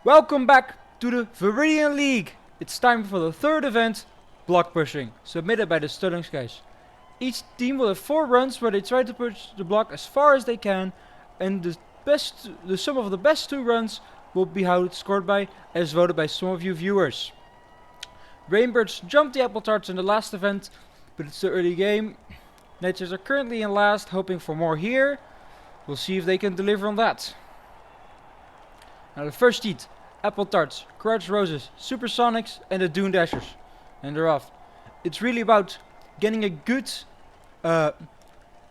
Welcome back to the Viridian League. It's time for the third event, block pushing, submitted by the Sterling guys. Each team will have 4 runs where they try to push the block as far as they can, and the sum of the best 2 runs will be how it's scored by, as voted by some of you viewers. Rainbirds jumped the apple tarts in the last event, but it's the early game. Natures are currently in last, hoping for more here. We'll see if they can deliver on that. Now the first heat, Apple Tarts, Crouch Roses, Supersonics and the Dune Dashers. And they're off. It's really about getting a good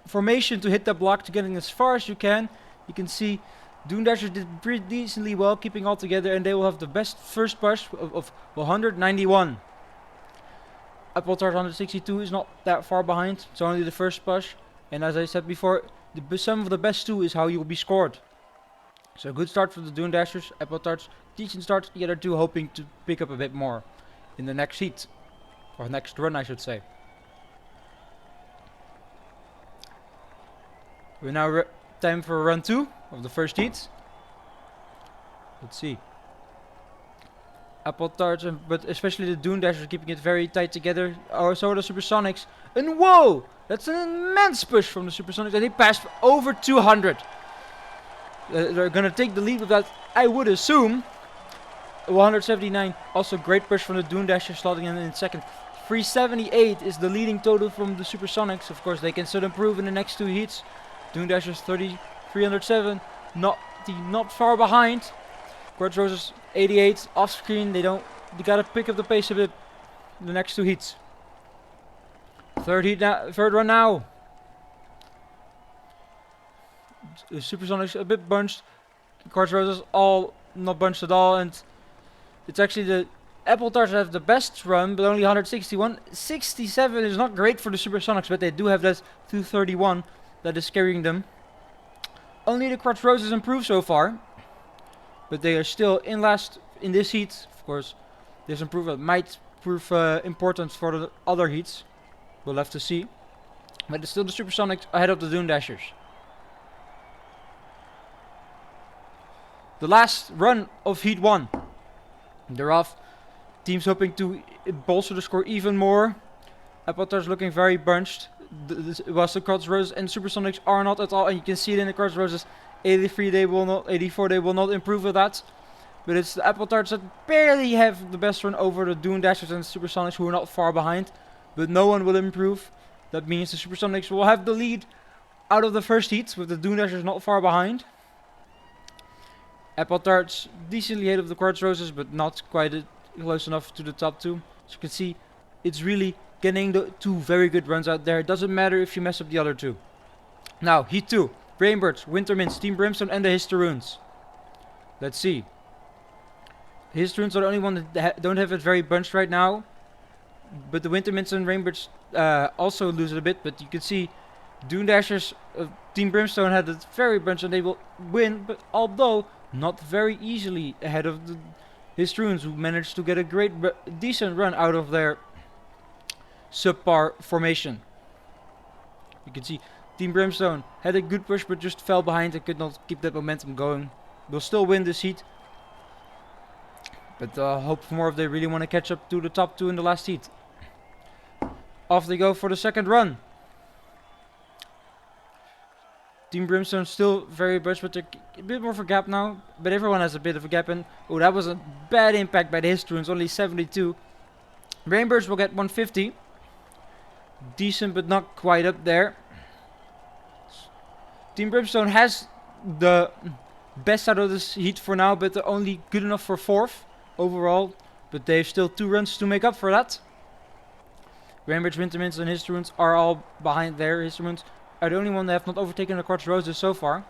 formation to hit that block, to getting as far as you can. You can see Dune Dashers did pretty decently well, keeping all together, and they will have the best first push of 191. Apple Tart 162 is not that far behind, it's only the first push. And as I said before, the sum of the best 2 is how you will be scored. So good start for the Dune Dashers, Apple Tarts, decent start, the other 2 hoping to pick up a bit more in the next heat. Or next run I should say. We're now time for run 2 of the first heat. Let's see. Apple Tarts, but especially the Dune Dashers keeping it very tight together. Oh, so are the Supersonics. And whoa! That's an immense push from the Supersonics, and they passed for over 200. They're gonna take the lead with that, I would assume. 179, also great push from the Dune Dasher, slotting in second. 378 is the leading total from the Supersonics. Of course, they can still improve in the next 2 heats. Dune Dashers 307, not far behind. Quartz Roses 88 off screen. They gotta pick up the pace a bit in the next 2 heats. Third run now. The Supersonics a bit bunched. Quartz Roses all not bunched at all, and it's actually the Apple Tarts that have the best run, but only 161. 67 is not great for the Supersonics, but they do have that 231 that is carrying them. Only the Quartz Roses improved so far, but they are still in last in this heat. Of course, this improvement might prove important for the other heats. We'll have to see. But it's still the Supersonics ahead of the Dune Dashers. The last run of Heat 1. They're off. Teams hoping to bolster the score even more. Apple Tarts looking very bunched. Whilst the Quartz Roses and Supersonics are not at all, and you can see it in the Quartz Roses. 84 they will not improve with that. But it's the Apple Tarts that barely have the best run over the Dune Dashers and the Supersonics, who are not far behind. But no one will improve. That means the Supersonics will have the lead out of the first heat, with the Dune Dashers not far behind. Apple Tarts decently ahead of the Quartz Roses, but not quite close enough to the top 2. So you can see it's really getting the 2 very good runs out there. It doesn't matter if you mess up the other 2. Now, Heat 2. Rainbirds, Wintermints, Team Brimstone and the Histeroons. Let's see. The Histeroons are the only one that don't have it very bunched right now. But the Wintermints and Rainbirds also lose it a bit. But you can see Dune Dashers, Team Brimstone had it very bunched and they will win. But although not very easily ahead of the Histeroons, who managed to get a decent run out of their subpar formation. You can see Team Brimstone had a good push but just fell behind and could not keep that momentum going. They'll still win this heat, but hope for more if they really want to catch up to the top 2 in the last heat. Off they go for the second run. Team Brimstone still very bunched, but they're a bit more of a gap now. But everyone has a bit of a gap, and oh, that was a bad impact by the Histeroons, only 72. Rainbirds will get 150. Decent, but not quite up there. Team Brimstone has the best out of this heat for now, but they're only good enough for 4th overall. But they have still 2 runs to make up for that. Rainbirds, Wintermints and Histeroons are all behind there. Histeroons are the only one that have not overtaken the Quartz Roses so far.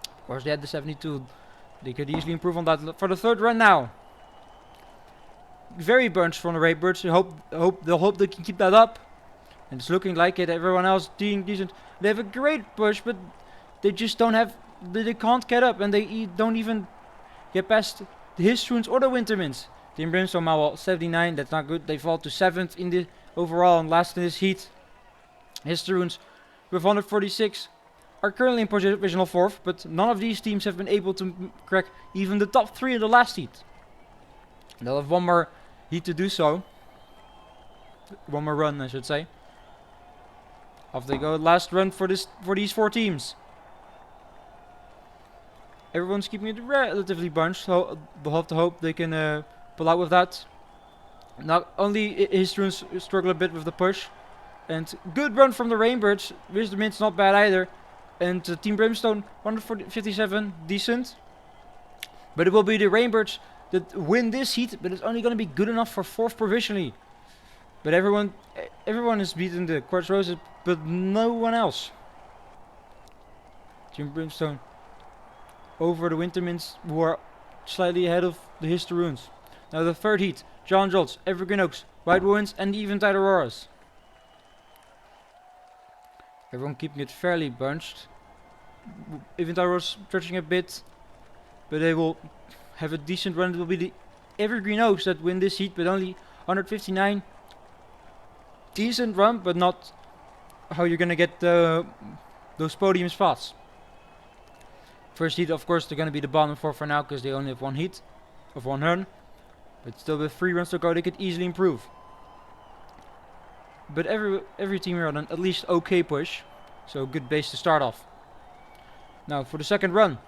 Of course, they had the 72. They could easily improve on that for the third run now. Very bunched from the Rainbirds. They'll hope they can keep that up. And it's looking like it. Everyone else doing decent. They have a great push, but they just don't have. They can't get up, and they don't even get past the Histeroons or the Wintermints. Team Brimstone now 79. That's not good. They fall to 7th in the overall and last in this heat. Histeroons with 146. are currently in provisional 4th, but none of these teams have been able to crack even the top 3 in the last heat. They'll have one more heat to do so. One more run, I should say. Off they go, last run for these 4 teams. Everyone's keeping it relatively bunched, so we'll have to hope they can pull out with that. Not only Histrunes struggle a bit with the push, and good run from the Rainbirds. Wisdom Mint's not bad either, and Team Brimstone 157 decent. But it will be the Rainbirds that win this heat, but it's only going to be good enough for 4th provisionally. But everyone has beaten the Quartz Roses, but no one else. Team Brimstone over the Winter Mints, who are slightly ahead of the Histrunes. Now the 3rd heat, John Jolts, Evergreen Oaks, White Ruins and the Eventide Auroras. Everyone keeping it fairly bunched. Eventide Auroras stretching a bit, but they will have a decent run. It will be the Evergreen Oaks that win this heat, but only 159. Decent run, but not how you're gonna get those podium spots. First heat, of course, they're going to be the bottom 4 for now, because they only have 1 heat of 1 run. But still, with 3 runs to go, they could easily improve. But every team here on an at least okay push, so good base to start off. Now for the 2nd run,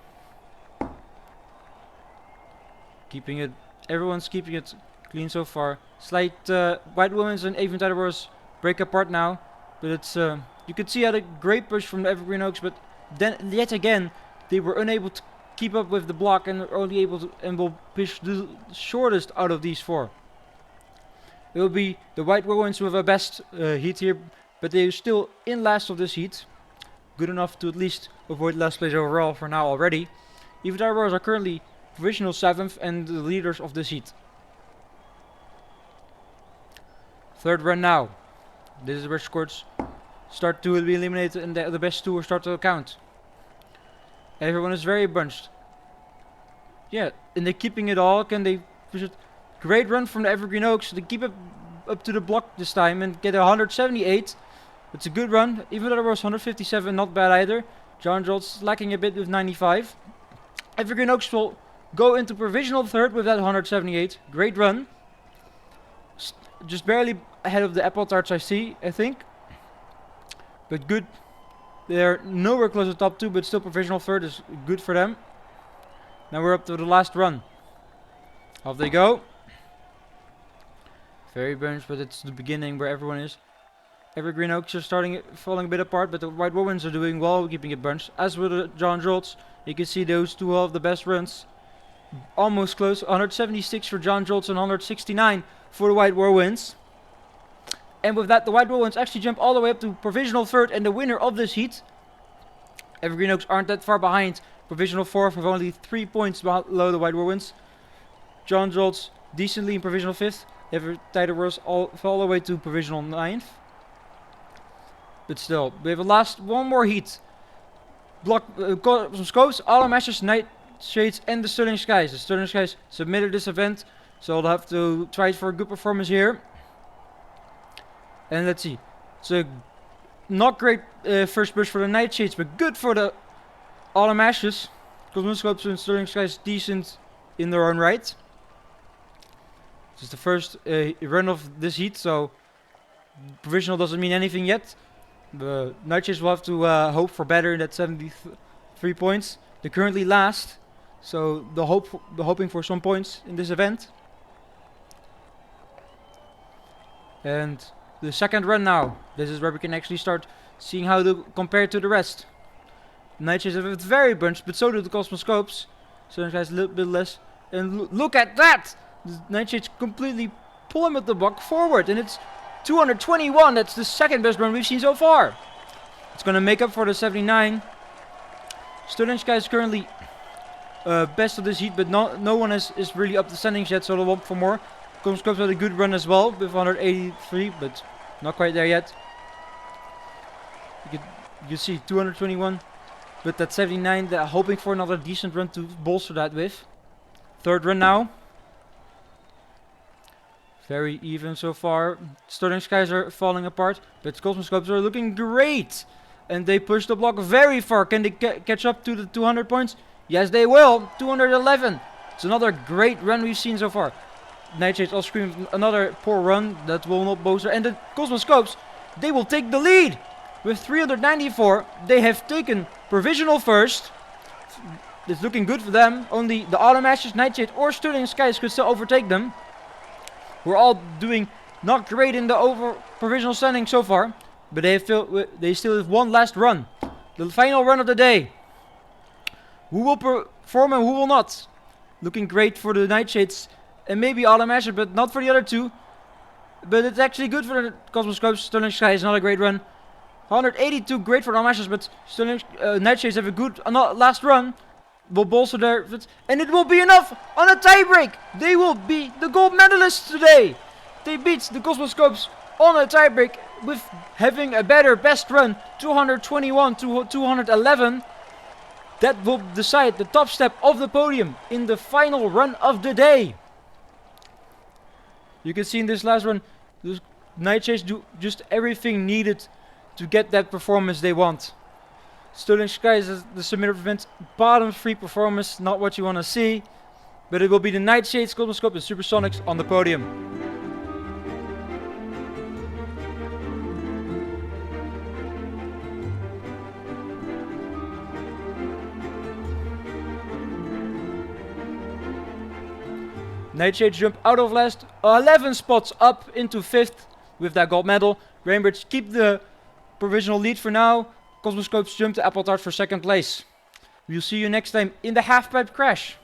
everyone's keeping it clean so far. Slight White Women's and Eventide Auroras break apart now, but it's you could see a great push from the Evergreen Oaks, but then yet again, they were unable to keep up with the block and are only able to will push the shortest out of these 4. It will be the White Whirlwinds who have a best heat here, but they are still in last of this heat. Good enough to at least avoid last place overall for now already. Even the Auroras are currently provisional 7th and the leaders of this heat. 3rd run now. This is where scores start to be eliminated and the best 2 start to count. Everyone is very bunched. Yeah, and they're keeping it all. Can they push it? Great run from the Evergreen Oaks. They keep it up to the block this time and get 178. It's a good run. Even though there was 157, not bad either. John Jolt's lacking a bit with 95. Evergreen Oaks will go into provisional 3rd with that 178. Great run. Just barely ahead of the Apple Tarts I think. But good. They're nowhere close to top 2, but still provisional 3rd is good for them. Now we're up to the last run. Off they go. Very bunched, but it's the beginning where everyone is. Evergreen Oaks are falling a bit apart, but the White Women's are doing well, keeping it bunched. As with the John Jolts, you can see those 2 have the best runs. Almost close. 176 for John Jolts and 169 for the White Whirlwinds. And with that, the White Whirlwinds actually jump all the way up to provisional 3rd and the winner of this heat. Evergreen Oaks aren't that far behind. Provisional 4th with only 3 points below the White Whirlwinds. John Jolts decently in provisional 5th. Eventide Auroras all the way to provisional 9th. But still, we have one more heat. Some scopes, Autumn Ashes, Night Shades and the Sterling Skies. The Sterling Skies submitted this event, so they'll have to try for a good performance here. And let's see. It's a not great first push for the Night Shades, but good for the Autumn Ashes. Scopes and Sterling Skies decent in their own right. This is the first run of this heat, so provisional doesn't mean anything yet. The Night Shades will have to hope for better in that 73 points. They're currently last, so they're hoping for some points in this event. And the 2nd run now. This is where we can actually start seeing how they compare to the rest. Night Shades have it very bunched, but so do the Cosmoscopes. So this guy's a little bit less. And look at that! The Night Shades completely plummet the block forward, and it's 221. That's the 2nd best run we've seen so far. It's going to make up for the 79. Sterling Sky is currently best of this heat, but no one is really up the standings yet, so they'll want for more. Cosmoscopes had a good run as well with 183, but not quite there yet. You see 221, but that 79, they're hoping for another decent run to bolster that with. 3rd run now. Very even so far. Sterling Skies are falling apart, but Cosmoscopes are looking great. And they push the block very far. Can they catch up to the 200 points? Yes, they will. 211. It's another great run we've seen so far. Nightshades off screen, another poor run that will not bolster. And the Cosmoscopes, they will take the lead with 394. They have taken provisional first. It's looking good for them. Only the Autumn Ashes, Nightshade or Sterling Skies could still overtake them. We're all doing not great in the provisional standing so far. But they still have one last run. The final run of the day. Who will perform and who will not? Looking great for the Nightshades and maybe Autumn Ashes, but not for the other two. But it's actually good for the Cosmoscopes. Sterling Sky is not a great run. 182, great for Autumn Ashes, but Nightshades have a good last run. Will bolster their... And it will be enough on a tiebreak. They will be the gold medalists today. They beat the Cosmoscopes on a tiebreak with having a better best run, 221 to 211. That will decide the top step of the podium in the final run of the day. You can see in this last run, the Nightshades do just everything needed to get that performance they want. Sterling Skies is the submitter event, bottom 3 performance, not what you want to see. But it will be the Nightshades, Cosmoscope and Supersonics on the podium. Nightshades jump out of last, 11 spots up into 5th with that gold medal. Rainbirds keep the provisional lead for now. Cosmoscopes jump to Appletart for 2nd place. We'll see you next time in the halfpipe crash.